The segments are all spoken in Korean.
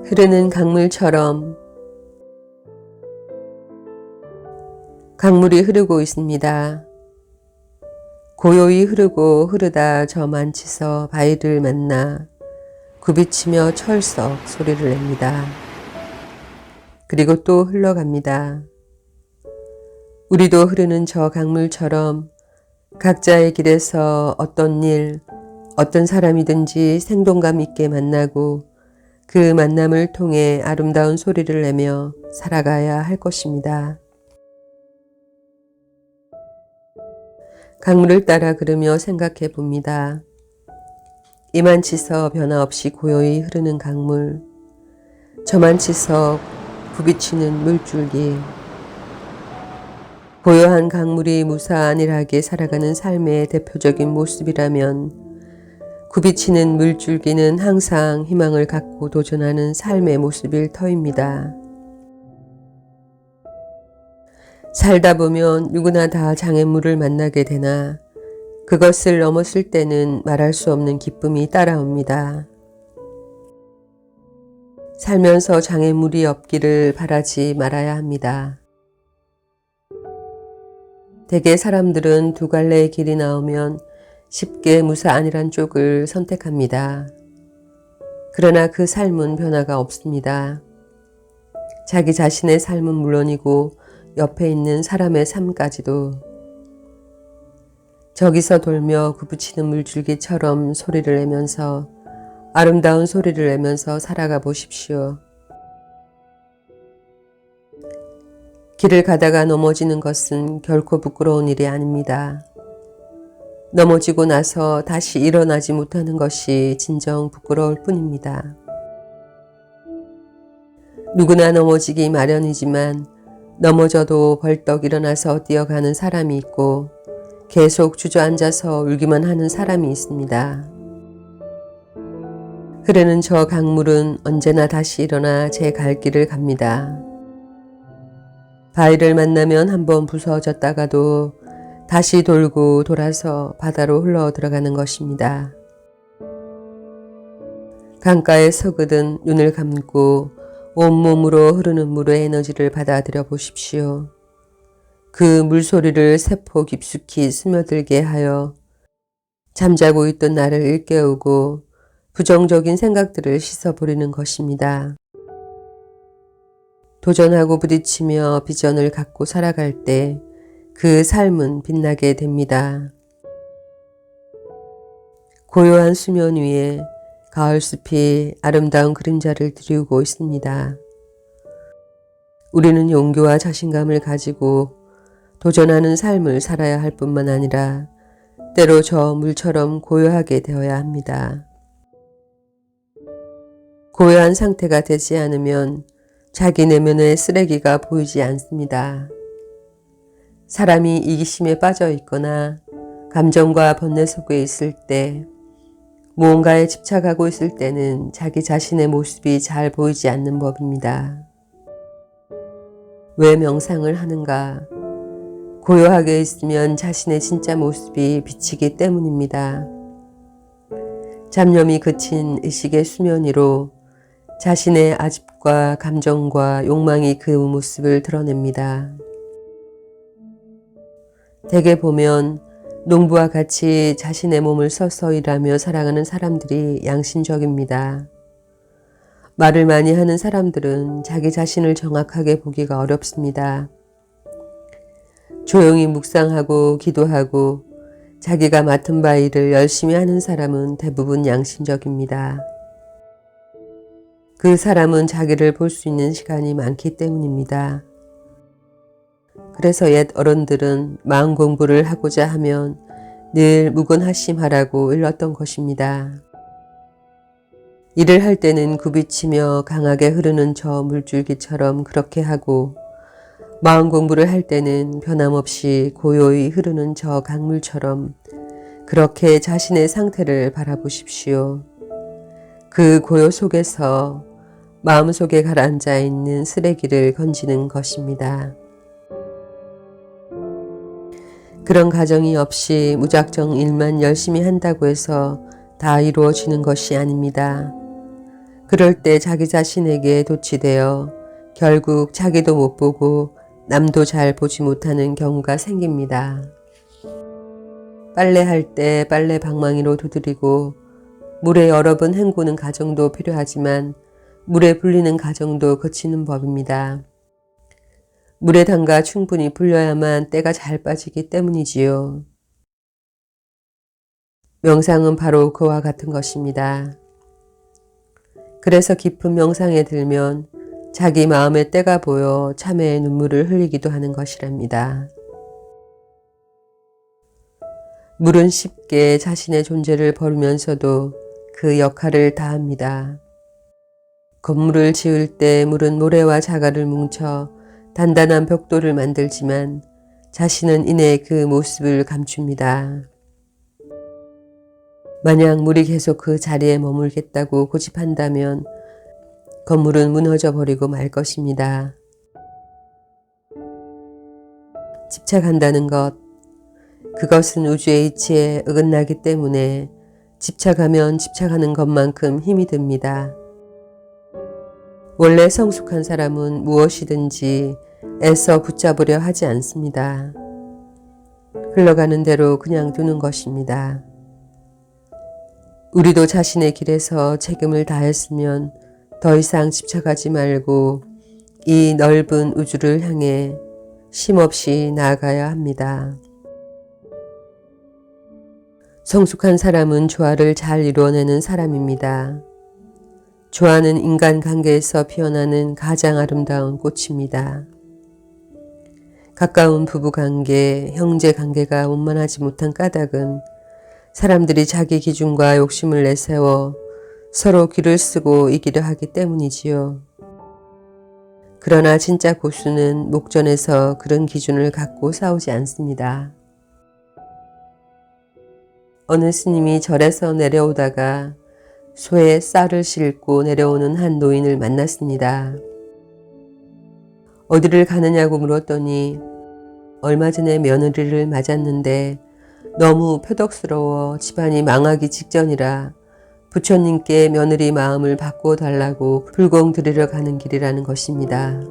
흐르는 강물처럼 강물이 흐르고 있습니다. 고요히 흐르고 흐르다 저 만치서 바위를 만나 굽이치며 철썩 소리를 냅니다. 그리고 또 흘러갑니다. 우리도 흐르는 저 강물처럼 각자의 길에서 어떤 일, 어떤 사람이든지 생동감 있게 만나고 그 만남을 통해 아름다운 소리를 내며 살아가야 할 것입니다. 강물을 따라 걸으며 생각해 봅니다. 이만치서 변화 없이 고요히 흐르는 강물, 저만치서 굽이치는 물줄기, 고요한 강물이 무사안일하게 살아가는 삶의 대표적인 모습이라면 굽이치는 물줄기는 항상 희망을 갖고 도전하는 삶의 모습일 터입니다. 살다 보면 누구나 다 장애물을 만나게 되나 그것을 넘었을 때는 말할 수 없는 기쁨이 따라옵니다. 살면서 장애물이 없기를 바라지 말아야 합니다. 대개 사람들은 두 갈래의 길이 나오면 쉽게 무사안일한 쪽을 선택합니다. 그러나 그 삶은 변화가 없습니다. 자기 자신의 삶은 물론이고 옆에 있는 사람의 삶까지도 저기서 돌며 굽이치는 물줄기처럼 소리를 내면서 아름다운 소리를 내면서 살아가 보십시오. 길을 가다가 넘어지는 것은 결코 부끄러운 일이 아닙니다. 넘어지고 나서 다시 일어나지 못하는 것이 진정 부끄러울 뿐입니다. 누구나 넘어지기 마련이지만 넘어져도 벌떡 일어나서 뛰어가는 사람이 있고 계속 주저앉아서 울기만 하는 사람이 있습니다. 흐르는 저 강물은 언제나 다시 일어나 제 갈 길을 갑니다. 바위를 만나면 한번 부서졌다가도 다시 돌고 돌아서 바다로 흘러 들어가는 것입니다. 강가에 서거든 눈을 감고 온몸으로 흐르는 물의 에너지를 받아들여 보십시오. 그 물소리를 세포 깊숙이 스며들게 하여 잠자고 있던 나를 일깨우고 부정적인 생각들을 씻어버리는 것입니다. 도전하고 부딪히며 비전을 갖고 살아갈 때 그 삶은 빛나게 됩니다. 고요한 수면 위에 가을숲이 아름다운 그림자를 드리우고 있습니다. 우리는 용기와 자신감을 가지고 도전하는 삶을 살아야 할 뿐만 아니라 때로 저 물처럼 고요하게 되어야 합니다. 고요한 상태가 되지 않으면 자기 내면의 쓰레기가 보이지 않습니다. 사람이 이기심에 빠져 있거나 감정과 번뇌 속에 있을 때, 무언가에 집착하고 있을 때는 자기 자신의 모습이 잘 보이지 않는 법입니다. 왜 명상을 하는가? 고요하게 있으면 자신의 진짜 모습이 비치기 때문입니다. 잡념이 그친 의식의 수면 위로 자신의 아집과 감정과 욕망이 그 모습을 드러냅니다. 대개 보면 농부와 같이 자신의 몸을 써서 일하며 살아가는 사람들이 양심적입니다. 말을 많이 하는 사람들은 자기 자신을 정확하게 보기가 어렵습니다. 조용히 묵상하고 기도하고 자기가 맡은 바 일을 열심히 하는 사람은 대부분 양심적입니다. 그 사람은 자기를 볼 수 있는 시간이 많기 때문입니다. 그래서 옛 어른들은 마음 공부를 하고자 하면 늘 무건하심하라고 일렀던 것입니다. 일을 할 때는 굽이치며 강하게 흐르는 저 물줄기처럼 그렇게 하고, 마음 공부를 할 때는 변함없이 고요히 흐르는 저 강물처럼 그렇게 자신의 상태를 바라보십시오. 그 고요 속에서 마음속에 가라앉아 있는 쓰레기를 건지는 것입니다. 그런 가정이 없이 무작정 일만 열심히 한다고 해서 다 이루어지는 것이 아닙니다. 그럴 때 자기 자신에게 도취되어 결국 자기도 못 보고 남도 잘 보지 못하는 경우가 생깁니다. 빨래할 때 빨래 방망이로 두드리고 물에 여러 번 헹구는 과정도 필요하지만 물에 불리는 과정도 거치는 법입니다. 물에 담가 충분히 불려야만 때가 잘 빠지기 때문이지요. 명상은 바로 그와 같은 것입니다. 그래서 깊은 명상에 들면 자기 마음의 때가 보여 참회의 눈물을 흘리기도 하는 것이랍니다. 물은 쉽게 자신의 존재를 버리면서도 그 역할을 다합니다. 건물을 지을 때 물은 모래와 자갈을 뭉쳐 단단한 벽돌을 만들지만 자신은 이내 그 모습을 감춥니다. 만약 물이 계속 그 자리에 머물겠다고 고집한다면 건물은 무너져 버리고 말 것입니다. 집착한다는 것, 그것은 우주의 이치에 어긋나기 때문에 집착하면 집착하는 것만큼 힘이 듭니다. 원래 성숙한 사람은 무엇이든지 애써 붙잡으려 하지 않습니다. 흘러가는 대로 그냥 두는 것입니다. 우리도 자신의 길에서 책임을 다했으면 더 이상 집착하지 말고 이 넓은 우주를 향해 쉼없이 나아가야 합니다. 성숙한 사람은 조화를 잘 이루어내는 사람입니다. 조화는 인간관계에서 피어나는 가장 아름다운 꽃입니다. 가까운 부부관계, 형제관계가 원만하지 못한 까닭은 사람들이 자기 기준과 욕심을 내세워 서로 귀를 쓰고 이기려 하기 때문이지요. 그러나 진짜 고수는 목전에서 그런 기준을 갖고 싸우지 않습니다. 어느 스님이 절에서 내려오다가 소에 쌀을 싣고 내려오는 한 노인을 만났습니다. 어디를 가느냐고 물었더니 얼마 전에 며느리를 맞았는데 너무 표독스러워 집안이 망하기 직전이라 부처님께 며느리 마음을 바꾸어 달라고 불공 드리러 가는 길이라는 것입니다.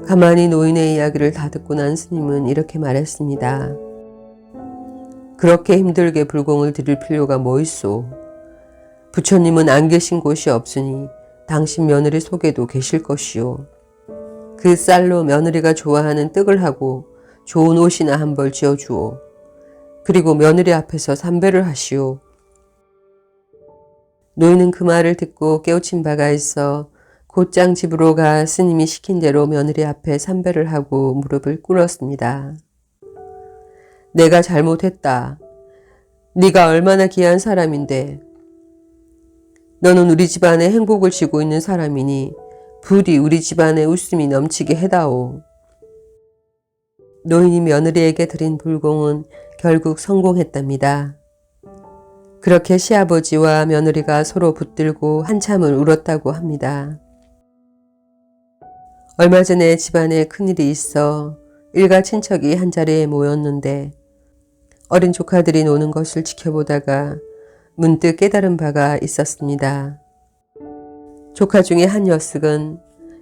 가만히 노인의 이야기를 다 듣고 난 스님은 이렇게 말했습니다. 그렇게 힘들게 불공을 드릴 필요가 뭐 있소? 부처님은 안 계신 곳이 없으니 당신 며느리 속에도 계실 것이오. 그 쌀로 며느리가 좋아하는 떡을 하고 좋은 옷이나 한 벌 지어주오. 그리고 며느리 앞에서 삼배를 하시오. 노인은 그 말을 듣고 깨우친 바가 있어 곧장 집으로 가 스님이 시킨 대로 며느리 앞에 삼배를 하고 무릎을 꿇었습니다. 내가 잘못했다. 네가 얼마나 귀한 사람인데 너는 우리 집안의 행복을 쥐고 있는 사람이니 부디 우리 집안에 웃음이 넘치게 해다오. 노인이 며느리에게 드린 불공은 결국 성공했답니다. 그렇게 시아버지와 며느리가 서로 붙들고 한참을 울었다고 합니다. 얼마 전에 집안에 큰일이 있어 일가 친척이 한자리에 모였는데 어린 조카들이 노는 것을 지켜보다가 문득 깨달은 바가 있었습니다. 조카 중에 한 녀석은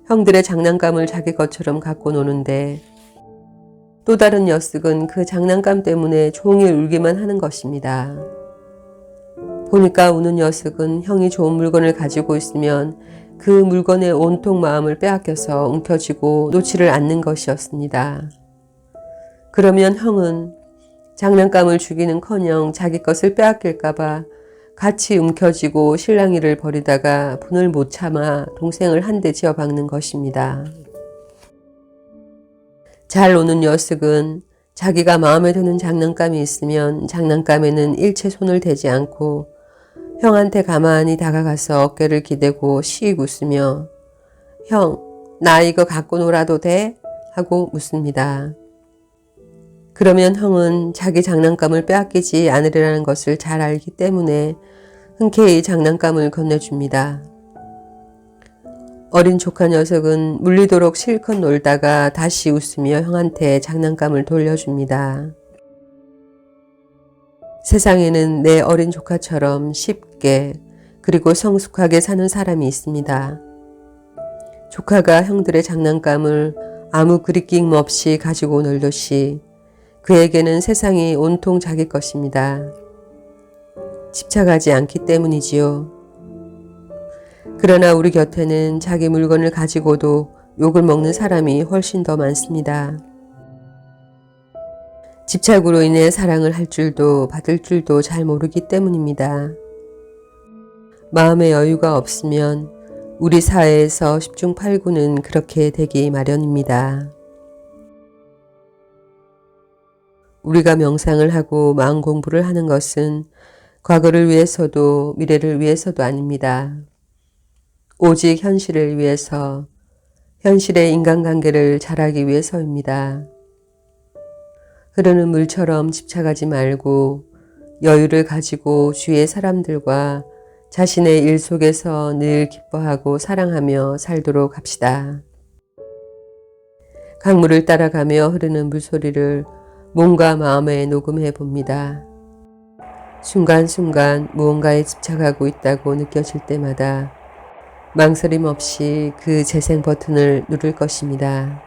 형들의 장난감을 자기 것처럼 갖고 노는데 또 다른 녀석은 그 장난감 때문에 종일 울기만 하는 것입니다. 보니까 우는 녀석은 형이 좋은 물건을 가지고 있으면 그 물건에 온통 마음을 빼앗겨서 움켜쥐고 놓지를 않는 것이었습니다. 그러면 형은 장난감을 주기는커녕 자기 것을 빼앗길까봐 같이 움켜쥐고 실랑이를 벌이다가 분을 못 참아 동생을 한 대 지어 박는 것입니다. 잘 노는 녀석은 자기가 마음에 드는 장난감이 있으면 장난감에는 일체 손을 대지 않고 형한테 가만히 다가가서 어깨를 기대고 씩 웃으며 형, 나 이거 갖고 놀아도 돼? 하고 묻습니다. 그러면 형은 자기 장난감을 빼앗기지 않으리라는 것을 잘 알기 때문에 흔쾌히 장난감을 건네줍니다. 어린 조카 녀석은 물리도록 실컷 놀다가 다시 웃으며 형한테 장난감을 돌려줍니다. 세상에는 내 어린 조카처럼 쉽게 그리고 성숙하게 사는 사람이 있습니다. 조카가 형들의 장난감을 아무 그리낌 없이 가지고 놀듯이 그에게는 세상이 온통 자기 것입니다. 집착하지 않기 때문이지요. 그러나 우리 곁에는 자기 물건을 가지고도 욕을 먹는 사람이 훨씬 더 많습니다. 집착으로 인해 사랑을 할 줄도 받을 줄도 잘 모르기 때문입니다. 마음의 여유가 없으면 우리 사회에서 10중 8구는 그렇게 되기 마련입니다. 우리가 명상을 하고 마음 공부를 하는 것은 과거를 위해서도 미래를 위해서도 아닙니다. 오직 현실을 위해서, 현실의 인간관계를 잘하기 위해서입니다. 흐르는 물처럼 집착하지 말고 여유를 가지고 주위의 사람들과 자신의 일 속에서 늘 기뻐하고 사랑하며 살도록 합시다. 강물을 따라가며 흐르는 물소리를 몸과 마음에 녹음해 봅니다. 순간순간 무언가에 집착하고 있다고 느껴질 때마다 망설임 없이 그 재생 버튼을 누를 것입니다.